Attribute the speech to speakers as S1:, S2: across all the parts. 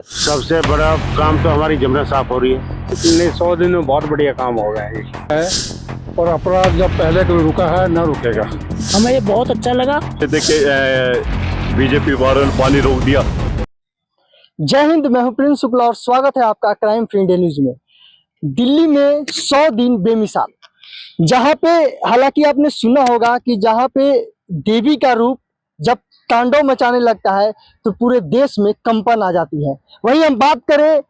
S1: सबसे बड़ा काम तो हमारी जमुना साफ हो रही है।
S2: नहीं, 100 दिन में बहुत बढ़िया काम हो गया है।
S3: और अपराध जब पहले कभी रुका है न रुकेगा।
S4: हमें ये बहुत अच्छा लगा।
S1: देखिए बीजेपी वालों ने पानी रोक दिया।
S4: जय हिंद, मैं हूं प्रिंस शुक्ला और स्वागत है आपका क्राइम फ्री इंडिया न्यूज में। दिल्ली में 100 दिन बेमिसाल, जहां पे हालांकि आपने सुना होगा कि जहां पे देवी का रूप जब तांडव मचाने लगता है तो पूरे देश में कंपन आ जाती है। वहीं हम बात करें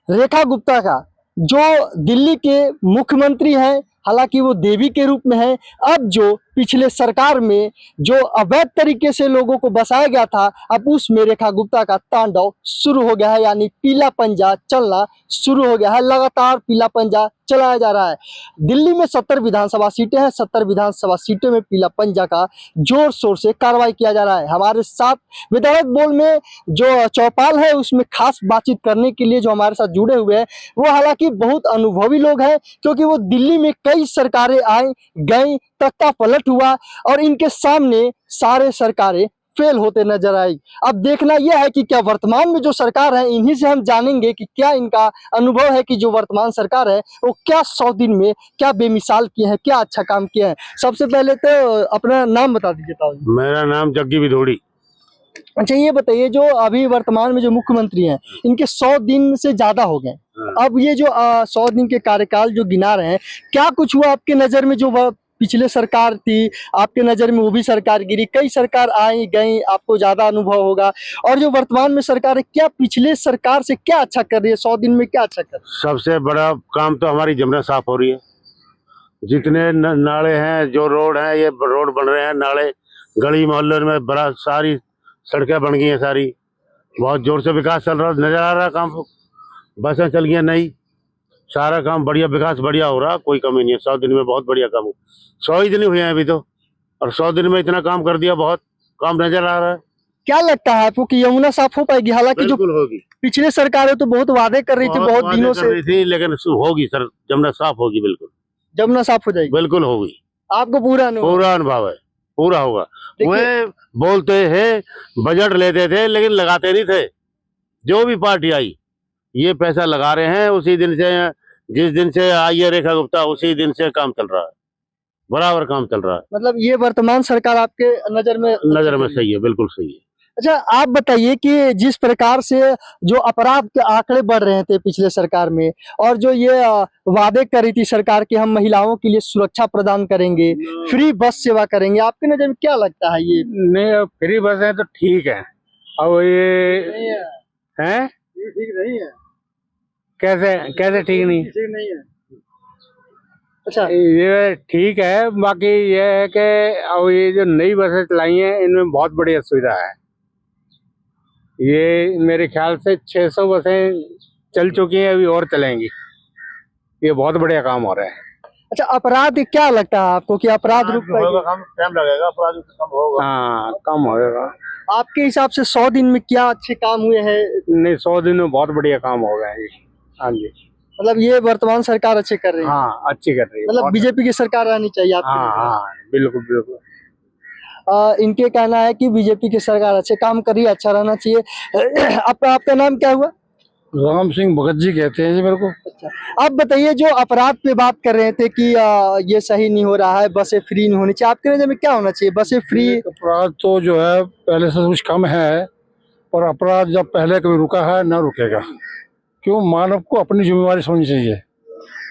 S4: रेखा गुप्ता का, जो दिल्ली के मुख्यमंत्री हैं, हालांकि वो देवी के रूप में है। अब जो पिछले सरकार में जो अवैध तरीके से लोगों को बसाया गया था, अब उसमें रेखा गुप्ता का तांडव शुरू हो गया है, यानी पीला पंजा चलना शुरू हो गया है। लगातार पीला पंजा चलाया जा रहा है। दिल्ली में 70 विधानसभा सीटें हैं। 70 विधानसभा सीटों में पीला पंजा का जोर शोर से कार्रवाई किया जा रहा है। हमारे साथ विधायक बोल में जो चौपाल है उसमें खास बातचीत करने के लिए जो हमारे साथ जुड़े हुए हैं, वो हालांकि बहुत अनुभवी लोग हैं, क्योंकि वो दिल्ली में कई सरकारें आई गई, तख्ता पलट हुआ और इनके सामने सारे सरकारें फेल होते नजर आई। अब देखना यह है कि क्या वर्तमान में जो सरकार है, इन्हीं से हम जानेंगे कि क्या इनका अनुभव है कि जो वर्तमान सरकार है वो क्या 100 दिन में क्या बेमिसाल किए हैं, क्या अच्छा काम किए हैं। सबसे पहले तो अपना नाम बता दीजिए ताऊ।
S1: मेरा नाम जग्गी विधोड़ी।
S4: अच्छा, ये बताइए, जो अभी वर्तमान में जो मुख्यमंत्री हैं, इनके 100 दिन से ज्यादा हो गए। अब ये जो 100 दिन के कार्यकाल जो गिना रहे हैं, क्या कुछ हुआ आपके नजर में? जो पिछले सरकार थी, आपके नजर में वो भी सरकार गिरी, कई सरकार आई गई, आपको ज्यादा अनुभव होगा। और जो वर्तमान में सरकार है, क्या पिछले सरकार से क्या अच्छा कर रही है? 100 दिन में क्या अच्छा कर रही है?
S1: सबसे बड़ा काम तो हमारी जमुना साफ हो रही है। जितने नाले हैं, जो रोड हैं, ये रोड बन रहे हैं, नाले गली मोहल्ले में बड़ा सारी सड़कें बन गई हैं सारी। बहुत जोर से विकास चल रहा नजर आ रहा काम। बसें चल गई नई, सारा काम बढ़िया, विकास बढ़िया हो रहा, कोई कमी नहीं है। 100 दिन में बहुत बढ़िया काम हो। 100 ही दिन हुए हैं अभी तो, और 100 दिन में इतना काम कर दिया, बहुत काम नजर आ रहा है।
S4: क्या लगता है आपको कि यमुना साफ हो पाएगी? हालांकि जो
S1: होगी।
S4: पिछले सरकार है तो बहुत वादे कर रही थी, बहुत दिनों से
S1: थी, लेकिन होगी सर, जमुना साफ होगी, बिल्कुल
S4: यमुना साफ हो जाएगी,
S1: बिल्कुल होगी।
S4: आपको पूरा
S1: अनुभव है, पूरा होगा। वे बोलते हैं, बजट लेते थे लेकिन लगाते नहीं थे। जो भी पार्टी आई, ये पैसा लगा रहे हैं। उसी दिन से, जिस दिन से आई है रेखा गुप्ता, उसी दिन से काम चल रहा है, बराबर काम चल रहा है।
S4: मतलब ये वर्तमान सरकार आपके नजर में
S1: सही है, बिल्कुल सही है।
S4: अच्छा, आप बताइए कि जिस प्रकार से जो अपराध के आंकड़े बढ़ रहे थे पिछले सरकार में, और जो ये वादे कर रही थी सरकार कि हम महिलाओं के लिए सुरक्षा प्रदान करेंगे, फ्री बस सेवा करेंगे, आपके नजर में क्या लगता है? ये
S2: नहीं, फ्री बस है तो ठीक है। अब ये है
S4: ठीक नहीं है।
S2: कैसे ठीक नहीं?
S4: ठीक नहीं है। अच्छा,
S2: ये ठीक है। बाकी ये है कि अब ये जो नई बसें चलाई हैं, इनमें बहुत बड़ी असुविधा है। ये मेरे ख्याल से 600 बसें चल चुकी हैं, अभी और चलेंगी। ये बहुत बढ़िया काम हो रहा है।
S4: अच्छा, अपराध क्या लगता है आपको कि अपराध रुक पाएगा?
S1: टाइम लगेगा, अपराध कम होगा।
S2: हाँ, कम होगा।
S4: आपके हिसाब से 100 दिन में क्या अच्छे काम हुए हैं?
S2: नहीं, 100 दिन में बहुत बढ़िया काम हो गया है। हाँ जी,
S4: मतलब ये वर्तमान सरकार अच्छे कर रही है।
S2: हाँ, अच्छी कर रही है।
S4: मतलब बीजेपी की सरकार रहनी चाहिए आपके
S2: हाँ
S4: नजर में?
S2: हाँ, बिल्कुल बिल्कुल।
S4: इनके कहना है कि बीजेपी की सरकार अच्छे काम कर रही है, अच्छा रहना चाहिए। आपका नाम क्या हुआ?
S3: राम सिंह भगत जी कहते हैं जी मेरे को।
S4: अच्छा, आप बताइए, जो अपराध पे बात कर रहे थे कि ये सही नहीं हो रहा है, बसें फ्री नहीं होनी चाहिए, आपके नजर में क्या होना चाहिए? बसें फ्री?
S3: अपराध तो जो है पहले से कुछ कम है, पर अपराध जब पहले कभी रुका है न रुकेगा। क्यों? मानव को अपनी जिम्मेवारी समझनी चाहिए,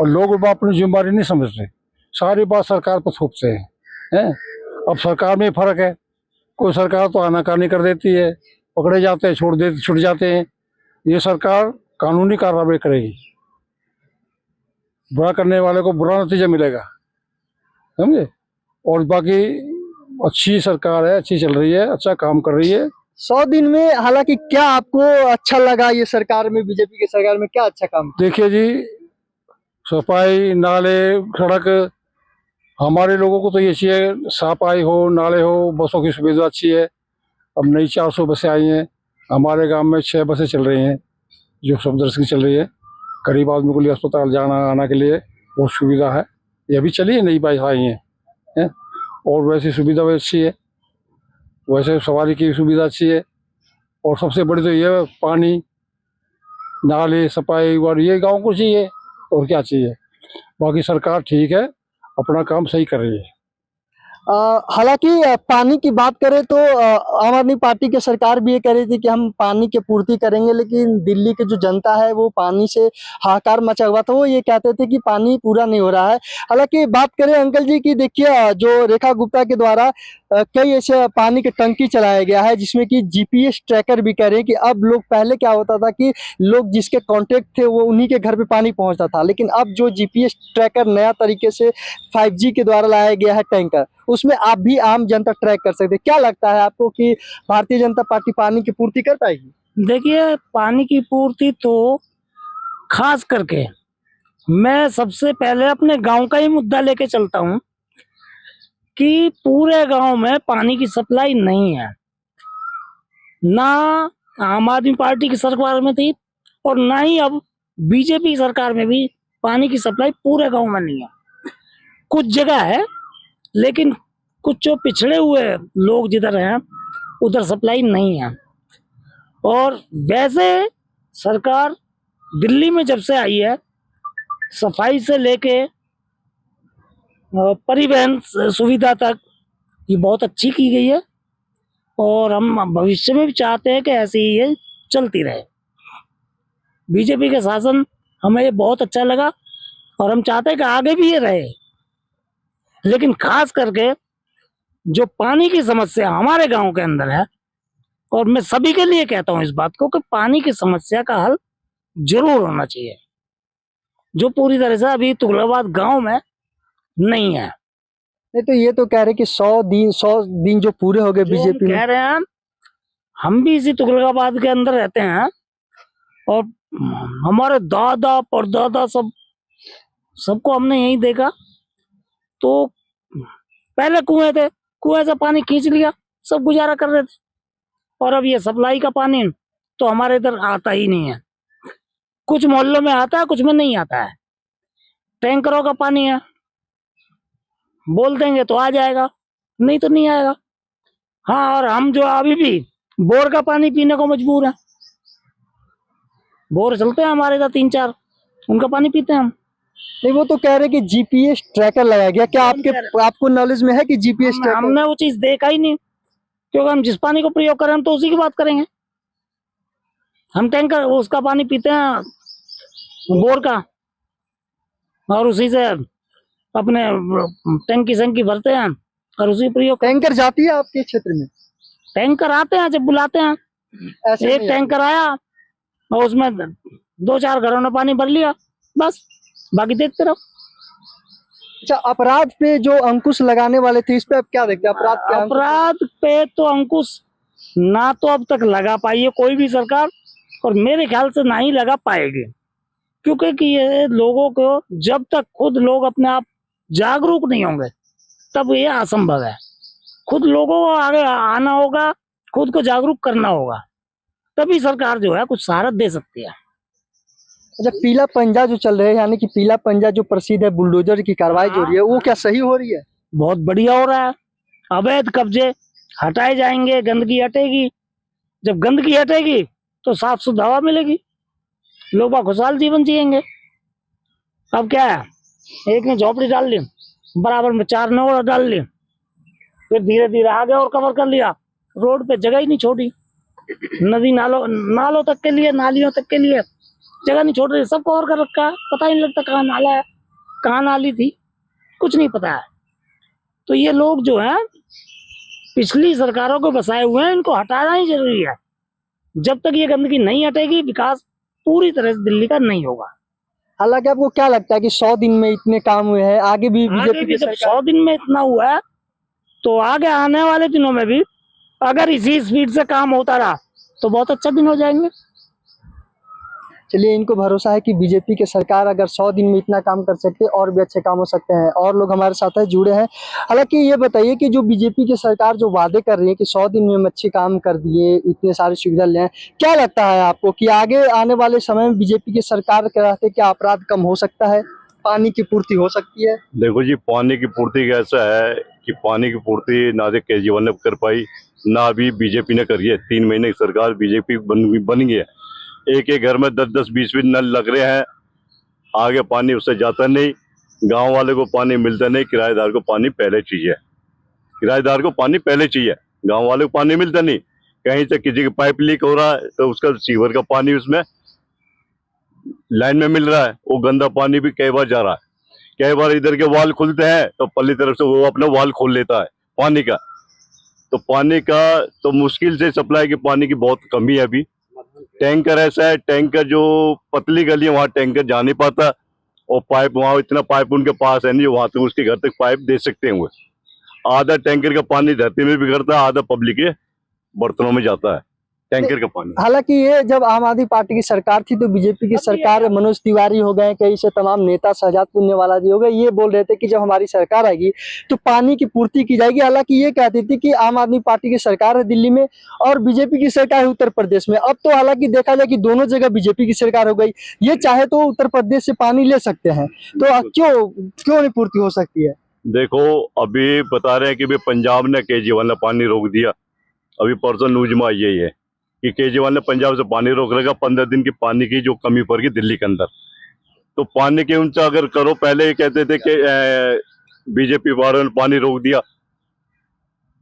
S3: और लोग अपनी जिम्मेवारी नहीं समझते, सारी बात सरकार पर थोपते हैं। अब सरकार में फर्क है। कोई सरकार तो आनाकानी कर देती है, पकड़े जाते हैं, छूट जाते हैं। ये सरकार कानूनी कार्रवाई करेगी, बुरा करने वाले को बुरा नतीजा मिलेगा, समझे। और बाकी अच्छी सरकार है, अच्छी चल रही है, अच्छा काम कर रही है।
S4: 100 दिन में हालांकि क्या आपको अच्छा लगा? ये सरकार में, बीजेपी की सरकार में क्या अच्छा काम?
S3: देखिए जी, सफाई, नाले, सड़क, हमारे लोगों को तो ये चाहिए सफाई हो, नाले हो, बसों की सुविधा अच्छी है। अब नई 400 बसें आई हैं। हमारे गांव में 6 बसें चल रही हैं, जो समदर्शी चल रही है। गरीब आदमी को लिए अस्पताल जाना आना के लिए बहुत सुविधा है। ये अभी चली है, नई बस आई हैं। और वैसी सुविधा भी अच्छी है, वैसे सवारी की सुविधा अच्छी है। और सबसे बड़ी तो ये पानी, नाले सफाई और ये गांव को चाहिए, और क्या चाहिए। बाकी सरकार ठीक है, अपना काम सही कर रही है।
S4: हालांकि पानी की बात करें तो आम आदमी पार्टी की सरकार भी ये कह रही थी कि हम पानी की पूर्ति करेंगे, लेकिन दिल्ली की जो जनता है वो पानी से हाहाकार मचा हुआ था। वो ये कहते थे कि पानी पूरा नहीं हो रहा है। हालांकि बात करें अंकल जी की, देखिए जो रेखा गुप्ता के द्वारा कई ऐसे पानी की टंकी चलाया गया है जिसमें कि जीपीएस ट्रैकर भी कह रहे हैं कि अब लोग, पहले क्या होता था कि लोग जिसके कॉन्टेक्ट थे वो उन्हीं के घर पे पानी पहुंचता था, लेकिन अब जो जीपीएस ट्रैकर नया तरीके से 5G के द्वारा लाया गया है टैंकर, उसमें आप भी आम जनता ट्रैक कर सकते हैं। क्या लगता है आपको कि भारतीय जनता पार्टी पानी की पूर्ति कर पाएगी?
S5: देखिए, पानी की पूर्ति तो खास करके मैं सबसे पहले अपने गांव का ही मुद्दा लेके चलता हूं कि पूरे गांव में पानी की सप्लाई नहीं है। ना आम आदमी पार्टी की सरकार में थी और ना ही अब बीजेपी की सरकार में भी पानी की सप्लाई पूरे गांव में नहीं है। कुछ जगह है, लेकिन कुछ जो पिछड़े हुए लोग जिधर हैं उधर सप्लाई नहीं है। और वैसे सरकार दिल्ली में जब से आई है, सफाई से लेके परिवहन सुविधा तक ये बहुत अच्छी की गई है, और हम भविष्य में भी चाहते हैं कि ऐसे ही ये चलती रहे। बीजेपी का शासन हमें ये बहुत अच्छा लगा और हम चाहते हैं कि आगे भी ये रहे। लेकिन खास करके जो पानी की समस्या हमारे गांव के अंदर है, और मैं सभी के लिए कहता हूं इस बात को कि पानी की समस्या का हल जरूर होना चाहिए, जो पूरी तरह से अभी तुगलकाबाद गांव में नहीं है।
S4: नहीं तो ये तो कह रहे कि 100 दिन जो पूरे हो गए
S5: जो हम
S4: बीजेपी
S5: कह
S4: में।
S5: रहे हैं, हम भी इसी तुगलकाबाद के अंदर रहते हैं और हमारे दादा परदादा सबको हमने यही देखा। तो पहले कुएं थे, कुएं से पानी खींच लिया, सब गुजारा कर रहे थे। और अब ये सप्लाई का पानी तो हमारे इधर आता ही नहीं है। कुछ मोहल्लों में आता है, कुछ में नहीं आता है। टैंकरों का पानी है, बोल देंगे तो आ जाएगा, नहीं तो नहीं आएगा। हाँ, और हम जो अभी भी बोर का पानी पीने को मजबूर हैं। बोर चलते हैं हमारे इधर 3-4, उनका पानी पीते हैं हम।
S4: नहीं, वो तो कह रहे कि जीपीएस ट्रैकर लगाया गया। क्या आपको नॉलेज में है कि जीपीएस ट्रैकर?
S5: हमने वो चीज देखा ही नहीं, क्योंकि हम जिस पानी को प्रयोग करें हम तो उसी की बात करेंगे। हम टैंकर उसका पानी पीते हैं, बोर का, और उसी से अपने टंकी भरते हैं और उसी प्रयोग।
S4: टैंकर जाती है आपके क्षेत्र में?
S5: टैंकर आते हैं जब बुलाते हैं।
S4: ऐसे
S5: एक
S4: नहीं
S5: टैंकर आया और उसमें 2-4 घरों ने पानी भर लिया, बस, बाकी देखते रहो।
S4: अच्छा, अपराध पे जो अंकुश लगाने वाले थे, इस पे आप क्या देखते हैं?
S5: अपराध पे तो अंकुश ना तो अब तक लगा पाई है कोई भी सरकार, और मेरे ख्याल से ना ही लगा पाएगी। क्योंकि कि ये लोगों को, जब तक खुद लोग अपने आप जागरूक नहीं होंगे तब ये असंभव है। खुद लोगों को आगे आना होगा, खुद को जागरूक करना होगा, तभी सरकार जो है कुछ सहारा दे सकती है।
S4: अच्छा, पीला पंजा जो चल रहे हैं, यानी कि पीला पंजा जो प्रसिद्ध है, बुलडोजर की कार्रवाई जो हो रही है, वो क्या सही हो रही है?
S5: बहुत बढ़िया हो रहा है। अवैध कब्जे हटाए जाएंगे, गंदगी हटेगी। जब गंदगी हटेगी तो साफ शुद्ध हवा मिलेगी, लोग खुशहाल जीवन जिएंगे। अब क्या है, एक ने झोपड़ी डाल ली, बराबर में 4 ने और डाल ली, फिर धीरे धीरे आगे और कवर कर लिया, रोड पे जगह ही नहीं छोड़ी। नदी नालों तक के लिए, नालियों तक के लिए जगह नहीं छोड़ रही, सब कवर कर रखा है। पता ही नहीं लगता कहाँ नाला है, कहाँ नाली थी, कुछ नहीं पता है। तो ये लोग जो हैं पिछली सरकारों को बसाए हुए हैं, इनको हटाना ही जरूरी है। जब तक ये गंदगी नहीं हटेगी, विकास पूरी तरह से दिल्ली का नहीं होगा।
S4: हालांकि आपको क्या लगता है कि 100 दिन में इतने काम हुए हैं, आगे भी बीजेपी की
S5: जब
S4: सरकार?
S5: 100 दिन में इतना हुआ है तो आगे आने वाले दिनों में भी अगर इसी स्पीड से काम होता रहा तो बहुत अच्छा दिन हो जाएंगे।
S4: चलिए, इनको भरोसा है कि बीजेपी की सरकार अगर 100 दिन में इतना काम कर सकते हैं, और भी अच्छे काम हो सकते हैं। और लोग हमारे साथ है, जुड़े हैं। हालांकि ये बताइए कि जो बीजेपी की सरकार जो वादे कर रही है कि 100 दिन में हम अच्छे काम कर दिए, इतने सारी सुविधा ले आए, क्या लगता है आपको कि आगे आने वाले समय में बीजेपी की सरकार के रहते क्या अपराध कम हो सकता है, पानी की पूर्ति हो सकती है?
S6: देखो जी, पानी की पूर्ति कैसा है कि पानी की पूर्ति ना तो केजरीवाल ने कर पाई, ना अभी बीजेपी ने करी है। 3 महीने की सरकार बीजेपी बन गई है, एक एक घर में 10-10 20-20 नल लग रहे हैं, आगे पानी उससे जाता नहीं, गांव वाले को पानी मिलता नहीं, किराएदार को पानी पहले चाहिए, किराएदार को पानी पहले चाहिए, गांव वाले को पानी मिलता नहीं। कहीं से किसी की पाइप लीक हो रहा है तो उसका सीवर का पानी उसमें लाइन में मिल रहा है, वो गंदा पानी भी कई बार जा रहा है। कई बार इधर के वाल खुलते हैं तो पल्ली तरफ से वो अपना वाल खोल लेता है पानी का। तो पानी का तो मुश्किल से सप्लाई की पानी की बहुत कमी है अभी। टैंकर ऐसा है, टैंकर जो पतली गली है वहाँ टैंकर जा नहीं पाता, और पाइप वहाँ इतना पाइप उनके पास है नहीं वहां तक उसके घर तक पाइप दे सकते हैं। आधा टैंकर का पानी धरती में बिगड़ता है, आधा पब्लिक के बर्तनों में जाता है टैंकर का पानी।
S4: हालांकि ये जब आम आदमी पार्टी की सरकार थी तो बीजेपी की सरकार, मनोज तिवारी हो गए, कई से तमाम नेता, शहजाद पुन्नेवाला जी हो गए, ये बोल रहे थे कि जब हमारी सरकार आएगी तो पानी की पूर्ति की जाएगी। हालांकि ये कहती थी कि आम आदमी पार्टी की सरकार है दिल्ली में और बीजेपी की सरकार है उत्तर प्रदेश में। अब तो हालांकि देखा जाए कि दोनों जगह बीजेपी की सरकार हो गई, ये चाहे तो उत्तर प्रदेश से पानी ले सकते हैं, तो क्यों नहीं पूर्ति हो सकती है?
S6: देखो अभी बता रहे हैं कि पंजाब ने केजरीवाल ने पानी रोक दिया। अभी परसों न्यूज में आई है कि केजरीवाल ने पंजाब से पानी रोक रखा, 15 दिन की पानी की जो कमी पड़ गई दिल्ली के अंदर। तो पानी के उनसे अगर करो, पहले ये कहते थे कि बीजेपी वालों ने पानी रोक दिया,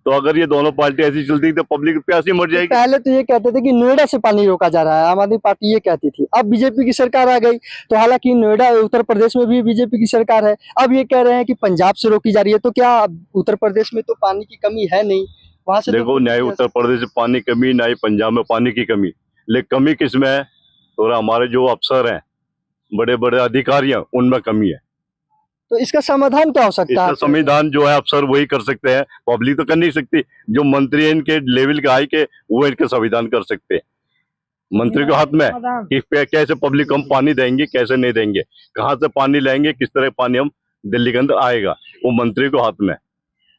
S6: तो अगर ये दोनों पार्टी ऐसी चलती तो पब्लिक प्यासी मर जाएगी।
S4: पहले तो ये कहते थे कि नोएडा से पानी रोका जा रहा है, आम आदमी पार्टी ये कहती थी। अब बीजेपी की सरकार आ गई तो हालांकि नोएडा उत्तर प्रदेश में भी बीजेपी की सरकार है, अब ये कह रहे हैं कि पंजाब से रोकी जा रही है। तो क्या उत्तर प्रदेश में तो पानी की कमी है नहीं, वहां से
S6: देखो ना ही उत्तर प्रदेश में पानी कमी, ना ही पंजाब में पानी की कमी, लेकिन कमी किसमें है? तो हमारे जो अफसर हैं, बड़े बड़े अधिकारी हैं, उनमें कमी है।
S4: तो इसका समाधान क्या हो सकता है?
S6: इसका संविधान जो है अफसर वही कर सकते हैं, पब्लिक तो कर नहीं सकती। जो मंत्री है इनके लेवल के हाई के, वो इनका संविधान कर सकते हैं। मंत्री के हाथ में है कि कैसे पब्लिक को हम पानी देंगे, कैसे नहीं देंगे, कहाँ से पानी लाएंगे, किस तरह पानी हम दिल्ली के अंदर आएगा, वो मंत्री को हाथ में है।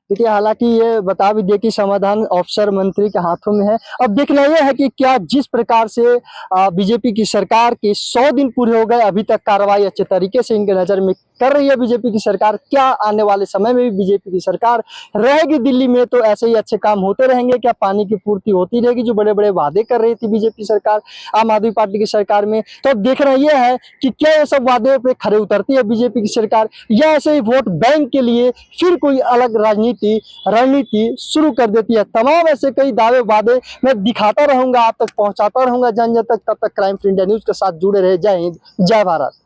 S4: देखिए, हालांकि ये बता भी दे कि समाधान अफसर मंत्री के हाथों में है। अब देखना यह है कि क्या जिस प्रकार से बीजेपी की सरकार के 100 दिन पूरे हो गए, अभी तक कार्रवाई अच्छे तरीके से इनके नजर में कर रही है बीजेपी की सरकार, क्या आने वाले समय में भी बीजेपी की सरकार रहेगी दिल्ली में तो ऐसे ही अच्छे काम होते रहेंगे? क्या पानी की पूर्ति होती रहेगी जो बड़े बड़े वादे कर रही थी बीजेपी सरकार आम आदमी पार्टी की सरकार में? तो अब देखना यह है कि क्या ये सब वादे पे खरे उतरती है बीजेपी की सरकार, या ऐसे ही वोट बैंक के लिए फिर कोई अलग रणनीति शुरू कर देती है। तमाम ऐसे कई दावे वादे मैं दिखाता रहूंगा, आप तक पहुंचाता रहूंगा जन जन तक। तब तक क्राइम फ्री इंडिया न्यूज के साथ जुड़े रहे। जय हिंद, जय भारत।